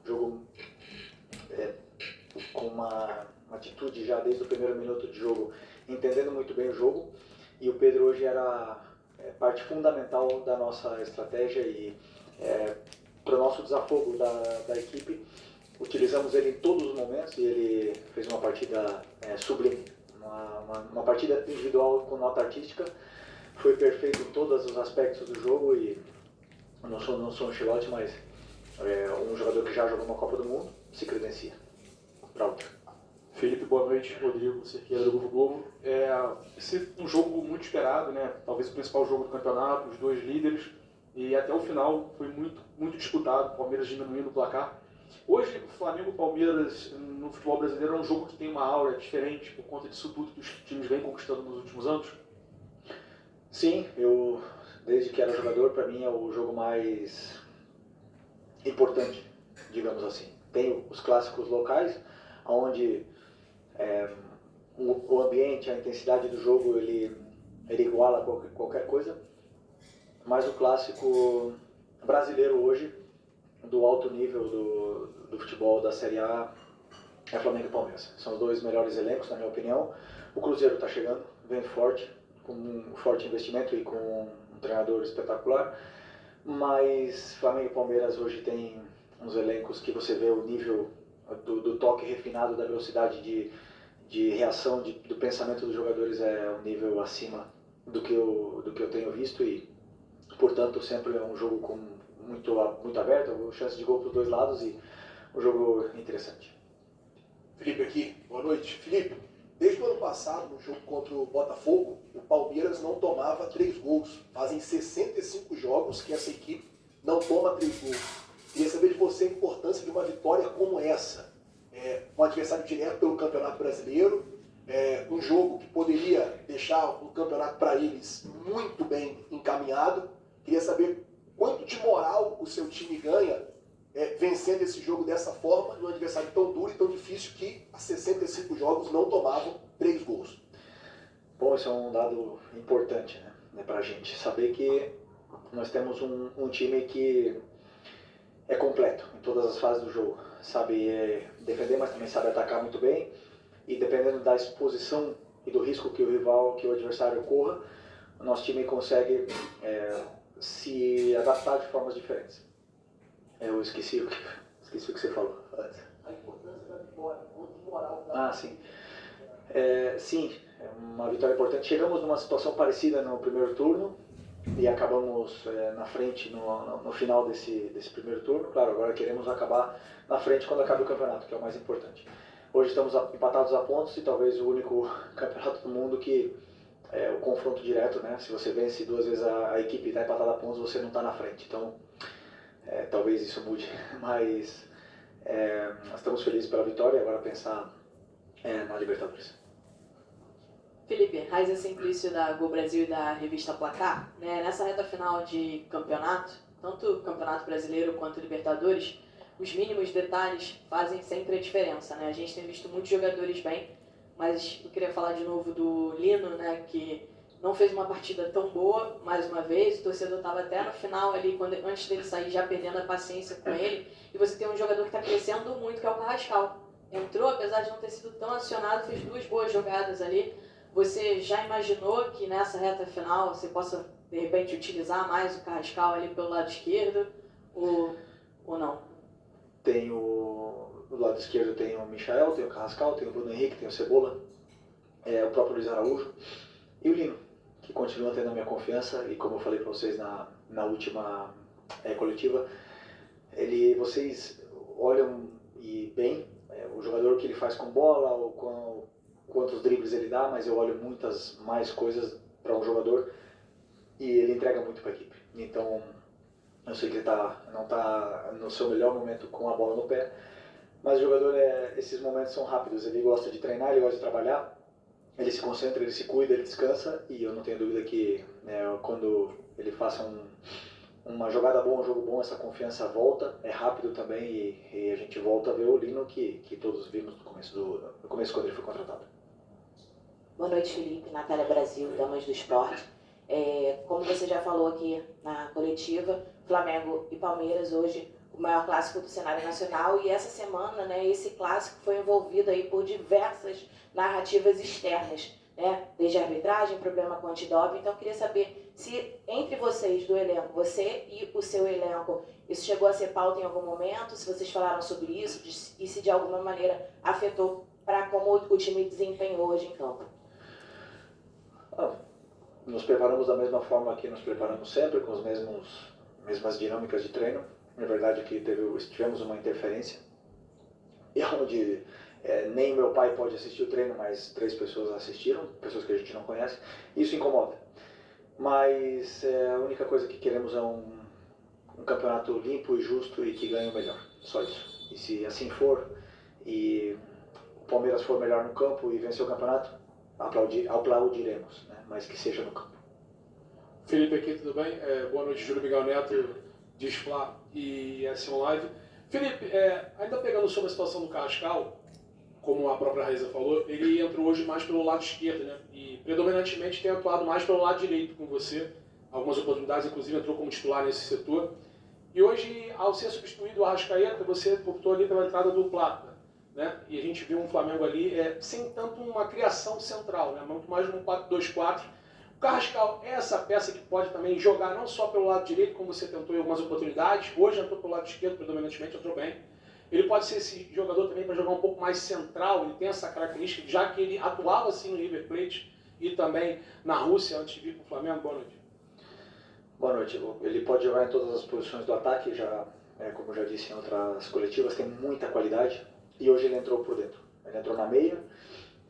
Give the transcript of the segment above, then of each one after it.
jogo com uma atitude já desde o primeiro minuto de jogo, entendendo muito bem o jogo, e o Pedro hoje era parte fundamental da nossa estratégia e para o nosso desafogo da equipe, utilizamos ele em todos os momentos e ele fez uma partida sublime, uma partida individual com nota artística, foi perfeito em todos os aspectos do jogo e não sou um chilote, mas um jogador que já jogou uma Copa do Mundo se credencia para outra. Felipe, boa noite. Rodrigo, Cerqueira do Grupo Globo. Esse é um jogo muito esperado, né? Talvez o principal jogo do campeonato, os dois líderes, e até o final foi muito, muito disputado, o Palmeiras diminuindo o placar. Hoje, o Flamengo e o Palmeiras no futebol brasileiro é um jogo que tem uma aura diferente por conta disso tudo que os times vêm conquistando nos últimos anos? Sim, desde que era jogador, para mim é o jogo mais importante, digamos assim. Tem os clássicos locais, onde o ambiente, a intensidade do jogo, ele iguala qualquer coisa, mas o clássico brasileiro hoje, do alto nível do futebol da Série A, é Flamengo e Palmeiras. São os dois melhores elencos, na minha opinião. O Cruzeiro está chegando, vem forte, com um forte investimento e com um treinador espetacular, mas Flamengo e Palmeiras hoje tem uns elencos que você vê o nível do toque refinado, da velocidade de reação, do pensamento dos jogadores é um nível acima do que eu tenho visto e, portanto, sempre é um jogo com muito aberto, chance de gol para os dois lados e um jogo interessante. Felipe aqui, boa noite. Felipe, desde o ano passado, no jogo contra o Botafogo, o Palmeiras não tomava 3 gols. Fazem 65 jogos que essa equipe não toma 3 gols. Queria saber de você a importância de uma vitória como essa. Um adversário direto pelo Campeonato Brasileiro, um jogo que poderia deixar o campeonato para eles muito bem encaminhado. Queria saber quanto de moral o seu time ganha vencendo esse jogo dessa forma, num adversário tão duro e tão difícil que há 65 jogos não tomavam 3 gols. Bom, isso é um dado importante, né, para a gente saber que nós temos um time que é completo em todas as fases do jogo. Sabe defender, mas também sabe atacar muito bem. E dependendo da exposição e do risco que o adversário corra, o nosso time consegue se adaptar de formas diferentes. Eu esqueci o que você falou antes. A importância da vitória, quanto de moral. Sim. Sim, é uma vitória importante. Chegamos numa situação parecida no primeiro turno e acabamos na frente no final desse primeiro turno. Claro, agora queremos acabar na frente quando acabe o campeonato, que é o mais importante. Hoje estamos empatados a pontos e talvez o único campeonato do mundo que o confronto direto, né? Se você vence 2 vezes a equipe e está empatada a pontos, você não está na frente. Então, talvez isso mude, mas nós estamos felizes pela vitória e agora pensar na Libertadores. Felipe, Raiza Simplício da Gol Brasil e da revista Placar, né? Nessa reta final de campeonato, tanto o Campeonato Brasileiro quanto o Libertadores, os mínimos detalhes fazem sempre a diferença, né? A gente tem visto muitos jogadores bem, mas eu queria falar de novo do Lino, né? Que não fez uma partida tão boa, mais uma vez, o torcedor estava até no final ali, antes dele sair, já perdendo a paciência com ele, e você tem um jogador que está crescendo muito, que é o Carrascal. Entrou, apesar de não ter sido tão acionado, fez 2 boas jogadas ali. Você já imaginou que nessa reta final você possa, de repente, utilizar mais o Carrascal ali pelo lado esquerdo, ou não? Tem do lado esquerdo tem o Michael, tem o Carrascal, tem o Bruno Henrique, tem o Cebola, o próprio Luiz Araújo e o Lino, que continua tendo a minha confiança e, como eu falei para vocês na última coletiva, vocês olham bem o jogador que ele faz com bola, ou quantos dribles ele dá, mas eu olho muitas mais coisas para um jogador e ele entrega muito para a equipe. Então, eu sei que ele não está no seu melhor momento com a bola no pé, mas o jogador, esses momentos são rápidos, ele gosta de treinar, ele gosta de trabalhar, ele se concentra, ele se cuida, ele descansa, e eu não tenho dúvida que quando ele faça uma jogada boa, um jogo bom, essa confiança volta, é rápido também, e a gente volta a ver o Lino que todos vimos no começo quando ele foi contratado. Boa noite, Felipe. Natália Brasil, Damas do Esporte. Como você já falou aqui na coletiva, Flamengo e Palmeiras hoje, o o maior clássico do cenário nacional, e essa semana, né, esse clássico foi envolvido aí por diversas narrativas externas, né, desde a arbitragem, problema com antidoping. Então eu queria saber se entre vocês do elenco, você e o seu elenco, isso chegou a ser pauta em algum momento, se vocês falaram sobre isso e se de alguma maneira afetou para como o time desempenhou hoje em campo. Nos preparamos da mesma forma que nos preparamos sempre, com as mesmas dinâmicas de treino. Na verdade, aqui tivemos uma interferência, e onde nem meu pai pode assistir o treino, mas 3 pessoas assistiram, pessoas que a gente não conhece. Isso incomoda. Mas a única coisa que queremos é um campeonato limpo e justo e que ganhe o melhor. Só isso. E se assim for, e o Palmeiras for melhor no campo e vencer o campeonato, aplaudiremos, né? Mas que seja no campo. Felipe aqui, tudo bem? Boa noite, Júlio Miguel Neto, de Spla e S1 Live. Felipe, ainda pegando sobre a situação do Carrascal, como a própria Raíza falou, ele entrou hoje mais pelo lado esquerdo, né? E predominantemente tem atuado mais pelo lado direito com você. Algumas oportunidades, inclusive entrou como titular nesse setor. E hoje, ao ser substituído o Arrascaeta, você optou ali pela entrada do Plata, né? E a gente viu um Flamengo ali sem tanto uma criação central, né? Muito mais um 4-2-4. O Carrascal é essa peça que pode também jogar não só pelo lado direito, como você tentou em algumas oportunidades. Hoje entrou pelo lado esquerdo, predominantemente, entrou bem. Ele pode ser esse jogador também para jogar um pouco mais central, ele tem essa característica, já que ele atuava assim no River Plate e também na Rússia antes de vir para o Flamengo. Boa noite. Boa noite. Ele pode jogar em todas as posições do ataque, como já disse em outras coletivas, tem muita qualidade, e hoje ele entrou por dentro. Ele entrou na meia,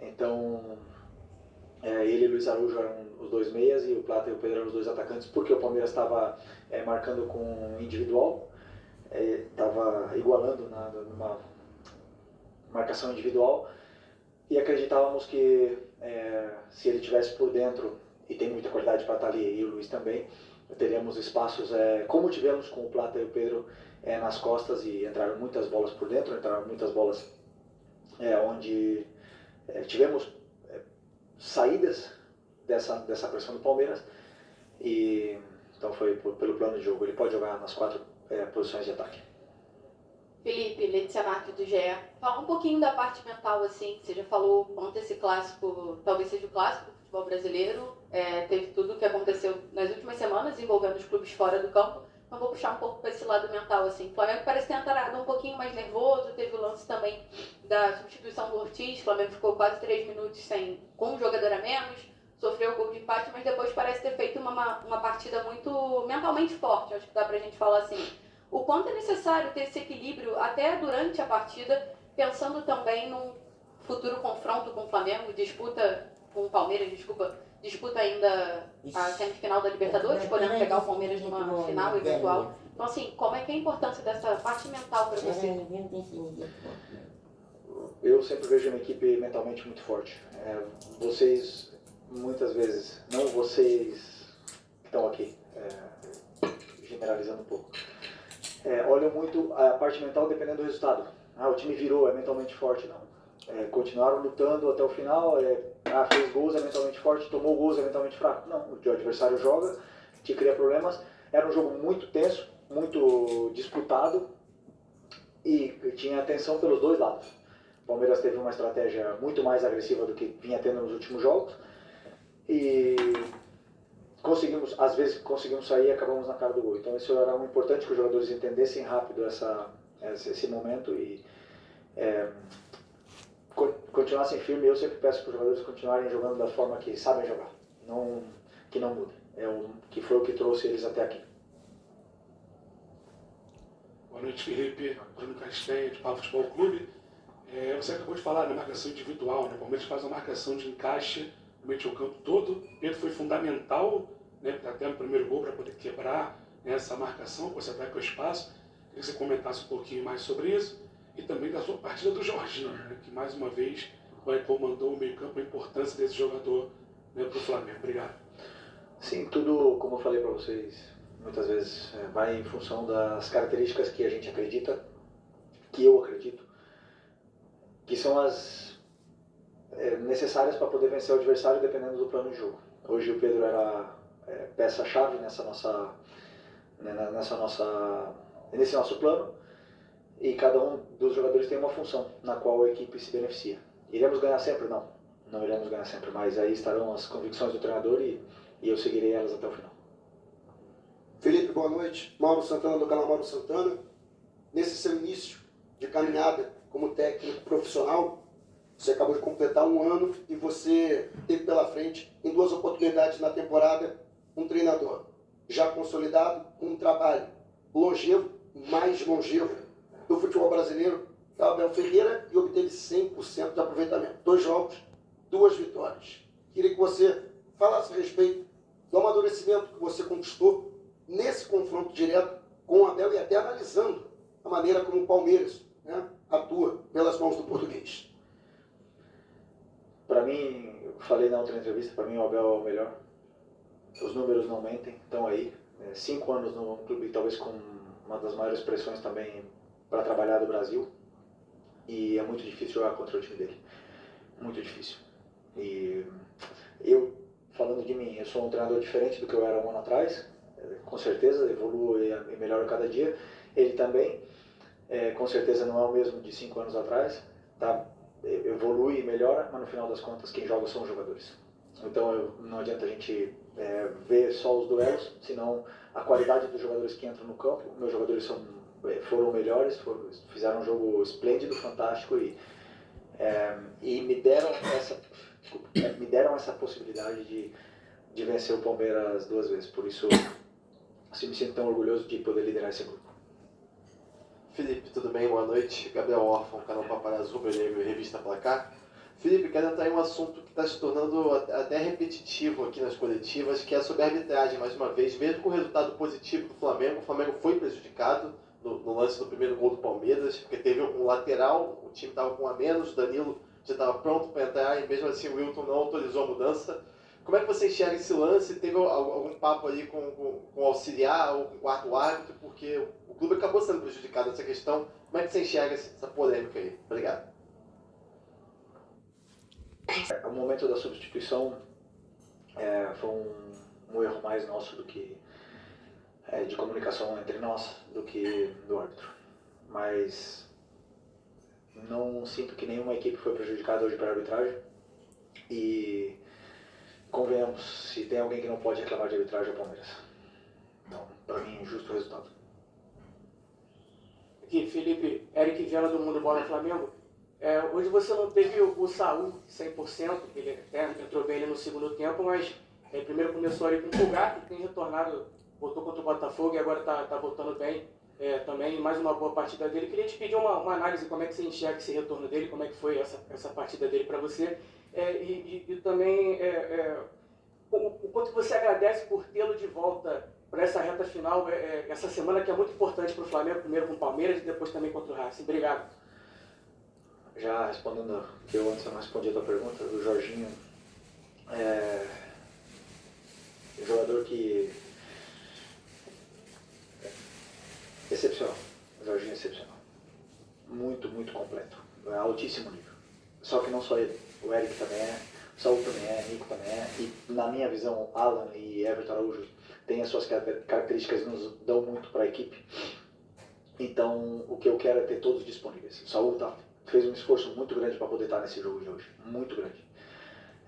então ele e o Luiz Araújo eram os 2 meias e o Plata e o Pedro eram os 2 atacantes, porque o Palmeiras estava marcando com individual, estava igualando numa marcação individual, e acreditávamos que se ele tivesse por dentro, e tem muita qualidade para estar ali, e o Luiz também, teríamos espaços, como tivemos com o Plata e o Pedro nas costas, e entraram muitas bolas por dentro, entraram muitas bolas onde tivemos saídas dessa pressão do Palmeiras, e então foi pelo plano de jogo. Ele pode jogar nas 4 posições de ataque. Felipe, Letícia Marques do GE. Fala um pouquinho da parte mental, assim, você já falou quanto esse clássico, talvez seja o clássico do futebol brasileiro, teve tudo o que aconteceu nas últimas semanas envolvendo os clubes fora do campo, então vou puxar um pouco para esse lado mental, assim. O Flamengo parece ter entrado um pouquinho mais nervoso, teve o lance também da substituição do Ortiz, o Flamengo ficou quase 3 minutos com um jogador a menos, sofreu o gol de empate, mas depois parece ter feito uma partida muito mentalmente forte, acho que dá pra gente falar assim. O quanto é necessário ter esse equilíbrio até durante a partida, pensando também num futuro confronto com o Flamengo, disputa com o Palmeiras, disputa ainda a semifinal da Libertadores, podendo pegar o Palmeiras numa final eventual. Então, assim, como é que é a importância dessa parte mental para você? Eu sempre vejo uma equipe mentalmente muito forte. Vocês, muitas vezes, não vocês que estão aqui, generalizando um pouco, olham muito a parte mental dependendo do resultado. O time virou, é mentalmente forte. Não. Continuaram lutando até o final, fez gols, é mentalmente forte, tomou gols, é mentalmente fraco. Não, o adversário joga, te cria problemas. Era um jogo muito tenso, muito disputado, e tinha atenção pelos 2 lados. O Palmeiras teve uma estratégia muito mais agressiva do que vinha tendo nos últimos jogos, e às vezes conseguimos sair e acabamos na cara do gol. Então isso era muito importante, que os jogadores entendessem rápido esse momento e continuassem firmes. Eu sempre peço para os jogadores continuarem jogando da forma que sabem jogar, que não mudem. Que foi o que trouxe eles até aqui. Boa noite, Felipe. Bruno Castanha, de Pau Futebol Clube. Você acabou de falar na marcação individual, né? O Palmeiras faz uma marcação de encaixe no meio do campo todo. Pedro foi fundamental, né, até no primeiro gol, para poder quebrar essa marcação, você vai para o espaço. Queria que você comentasse um pouquinho mais sobre isso. E também da sua partida do Jorginho, né, que mais uma vez comandou o meio campo, a importância desse jogador, né, para o Flamengo. Obrigado. Sim, tudo, como eu falei para vocês, muitas vezes vai em função das características que a gente acredita, que eu acredito, que são as necessárias para poder vencer o adversário dependendo do plano de jogo. Hoje o Pedro era peça-chave nessa nossa nesse nosso plano, e cada um dos jogadores tem uma função na qual a equipe se beneficia. Iremos ganhar sempre? Não. Não iremos ganhar sempre, mas aí estarão as convicções do treinador e eu seguirei elas até o final. Felipe, boa noite. Mauro Santana, do canal Mauro Santana. Nesse seu início de caminhada como técnico profissional, você acabou de completar 1 ano e você teve pela frente, em 2 oportunidades na temporada, um treinador já consolidado, com um trabalho longevo, mais longevo do futebol brasileiro, que é o Abel Ferreira, e obteve 100% de aproveitamento. 2 jogos, 2 vitórias. Queria que você falasse a respeito do amadurecimento que você conquistou nesse confronto direto com o Abel e até analisando a maneira como o Palmeiras, né, atua pelas mãos do português. Para mim, eu falei na outra entrevista, para mim o Abel é o melhor. Os números não mentem, estão aí. 5 anos no clube, talvez com uma das maiores pressões também para trabalhar do Brasil. E é muito difícil jogar contra o time dele. Muito difícil. E eu, falando de mim, eu sou um treinador diferente do que eu era 1 ano atrás. Com certeza, evoluo e melhoro cada dia. Ele também, com certeza não é o mesmo de 5 anos atrás. Tá? Evolui e melhora, mas no final das contas quem joga são os jogadores. Então não adianta a gente ver só os duelos, senão a qualidade dos jogadores que entram no campo. Meus jogadores foram melhores, fizeram um jogo esplêndido, fantástico e me deram essa possibilidade de vencer o Palmeiras 2 vezes. Por isso assim, me sinto tão orgulhoso de poder liderar esse grupo. Felipe, tudo bem? Boa noite. Gabriel Orfan, canal Paparazzo Rubro-Negro e Revista Placar. Felipe, quero entrar em um assunto que está se tornando até repetitivo aqui nas coletivas, que é sobre a arbitragem, mais uma vez. Mesmo com o resultado positivo do Flamengo, o Flamengo foi prejudicado no lance do primeiro gol do Palmeiras, porque teve um lateral, o time estava com 1 a menos, o Danilo já estava pronto para entrar e mesmo assim o Wilton não autorizou a mudança. Como é que você enxerga esse lance? Teve algum papo ali com o auxiliar ou com o quarto árbitro? Porque o clube acabou sendo prejudicado nessa questão. Como é que você enxerga essa polêmica aí? Obrigado. O momento da substituição foi um erro mais nosso do que de comunicação entre nós do que do árbitro. Mas não sinto que nenhuma equipe foi prejudicada hoje pela arbitragem. E convenhamos, se tem alguém que não pode reclamar de arbitragem é o Palmeiras. Então, para mim, justo o resultado. Aqui, Felipe, Eric Viana do Mundo Bola Flamengo. Hoje você não teve o Saúl 100%, ele até entrou bem ali no segundo tempo, mas primeiro começou ali com o Pulgar, que tem retornado, voltou contra o Botafogo e agora está voltando bem também, mais uma boa partida dele. Queria te pedir uma análise, como é que você enxerga esse retorno dele, como é que foi essa partida dele para você, e também o quanto você agradece por tê-lo de volta para essa reta final, essa semana que é muito importante para o Flamengo, primeiro com o Palmeiras e depois também contra o Racing. Obrigado. Já respondendo, que eu antes não respondi a tua pergunta, o Jorginho jogador que excepcional, o Jorginho é excepcional, muito, muito completo, altíssimo nível. Só que não só ele, o Eric também o Saúl também Nico também e na minha visão, Alan e Everton Araújo têm as suas características que nos dão muito para a equipe. Então, o que eu quero é ter todos disponíveis. O Saúl fez um esforço muito grande para poder estar nesse jogo de hoje, muito grande.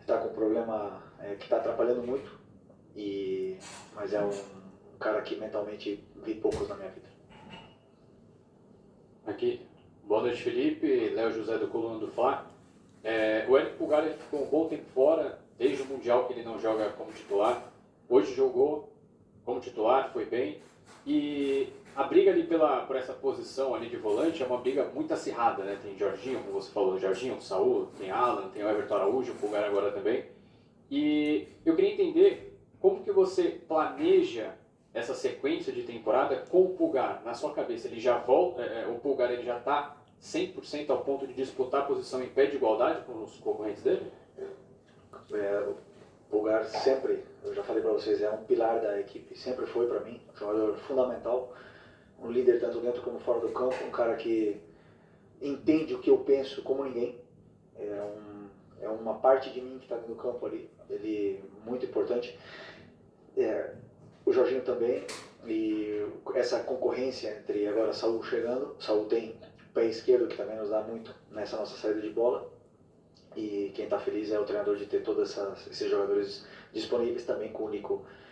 Está com um problema que está atrapalhando muito, mas é um cara que mentalmente vi poucos na minha vida. Aqui, boa noite Felipe, Léo José do Coluna do Fla. O Eric Pulgar ficou um bom tempo fora, desde o Mundial que ele não joga como titular. Hoje jogou como titular, foi bem. E a briga ali por essa posição ali de volante é uma briga muito acirrada, né? Tem Jorginho, como você falou, Jorginho, Saúl, tem Alan, tem o Everton Araújo, o Pulgar agora também. E eu queria entender como que você planeja essa sequência de temporada com o Pulgar. Na sua cabeça, ele já volta, o Pulgar ele já está 100% ao ponto de disputar a posição em pé de igualdade com os concorrentes dele? O Pulgar sempre, eu já falei para vocês, é um pilar da equipe, sempre foi para mim, um jogador fundamental, um líder tanto dentro como fora do campo, um cara que entende o que eu penso como ninguém, é uma parte de mim que está dentro do campo ali, ele muito importante. O Jorginho também, E essa concorrência entre agora Saul chegando, Saul tem pé esquerdo que também nos dá muito nessa nossa saída de bola. E quem está feliz é o treinador de ter todos esses jogadores disponíveis, também com o Nico